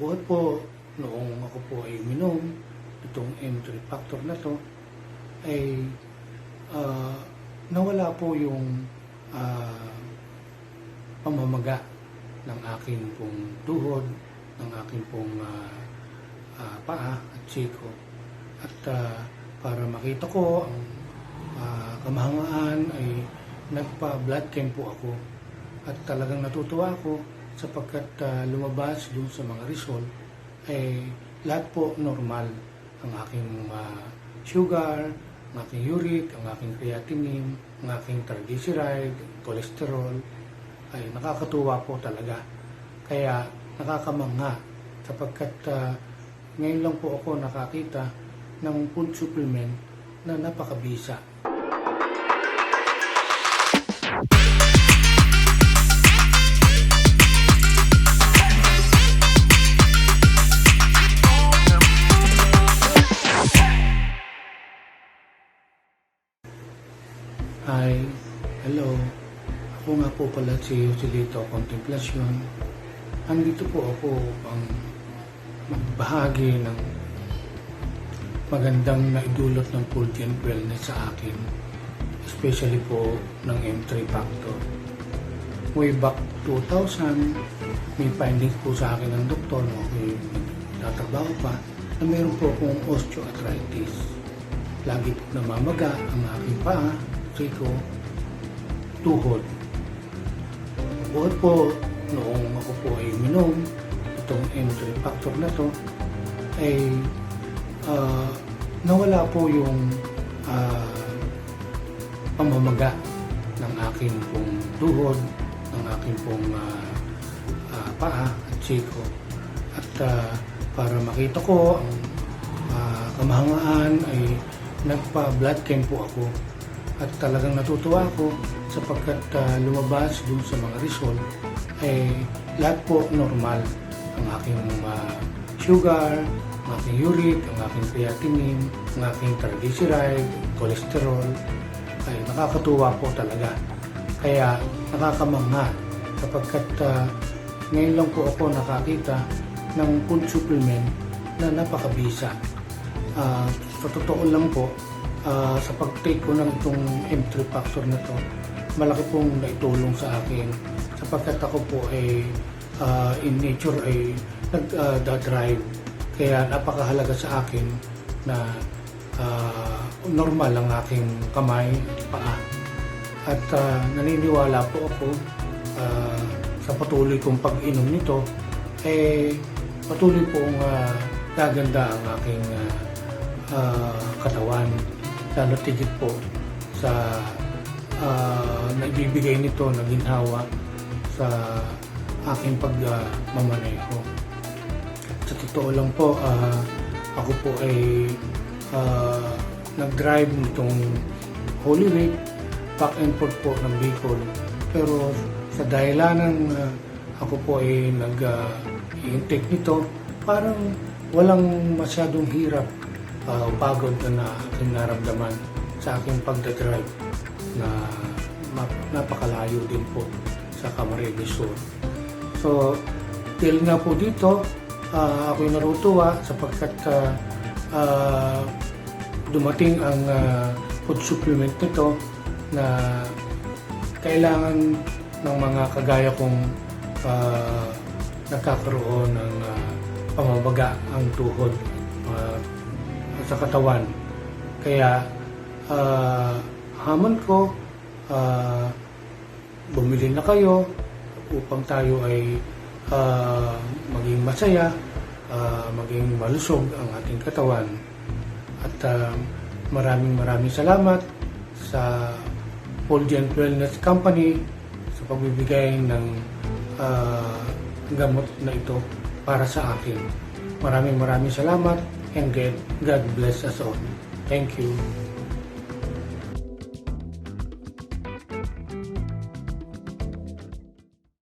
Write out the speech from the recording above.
Buhat po, noong ako po ay uminom, itong M3 factor na to, ay nawala po yung pamamaga ng aking pong tuhod, ng aking pong paa at siko. At para makita ko ang kamahangaan ay nagpa-blood camp po ako. At talagang natutuwa ako sapagkat lumabas dun sa mga result ay lahat po normal. Ang aking sugar, ang aking uric, ang aking creatinine, ang aking triglyceride, cholesterol, ay nakakatuwa po talaga. Kaya nakakamangha sapagkat ngayon lang po ako nakakita ng food supplement na napakabisa. Hi, hello. Ako nga po pala si Joselito Contemplacion. Andito po ako ang magbahagi ng magandang naidulot ng Fulgent Wellness sa akin, especially po ng M3 Factor. Way back 2000, may findings po sa akin ng doktor nung ako'y nagtatrabaho pa na mayroon po akong osteoarthritis. Lagi po namamaga ang aking paa, siko, tuhod. Buhat po, noong ako po ay uminom, itong M3 factor na to, ay nawala po yung pamamaga ng aking pong tuhod, ng aking pong paa at siko. At para makita ko ang kamahangaan ay nagpa-blood camp po ako. At talagang natutuwa ako sapagkat lumabas dun sa mga result ay lahat po normal. Ang aking sugar, ang aking uric, ang aking creatinine, ang aking triglyceride, cholesterol, ay nakakatuwa po talaga. Kaya nakakamangha sapagkat ngayon lang po ako nakakita ng food supplement na napakabisa. Sa totoo lang po, sa pag-take ko ng itong M3 factor na to, malaki pong naitulong sa akin sapagkat ako po ay in nature ay nag-drive. Kaya napakahalaga sa akin na normal ang aking kamay at paa. At naniniwala po ako sa patuloy kong pag-inom nito, patuloy pong gaganda ang aking katawan. Lalo tigit po sa naibibigay nito na ginhawa sa aking pagmamaneho. Sa totoo lang po, ako po ay nag-drive nitong Holy Week, back and forth po ng Bicol. Pero sa dahilanan ako po ay nag-intake nito, parang walang masyadong hirap, pagod na aking naramdaman sa aking pagdadrive na napakalayo din po sa Camarines Sur. So, till nga po dito, ako'y narutuwa sapagkat dumating ang food supplement nito na kailangan ng mga kagaya kong nagkakaroon ng pamamaga ang tuhod sa katawan. Kaya hamon ko, bumili na kayo upang tayo ay maging masaya, maging malusog ang ating katawan. At maraming salamat sa Fulgent Wellness Company sa pagbibigay ng gamot na ito para sa akin. Maraming salamat and God bless us all. Thank you.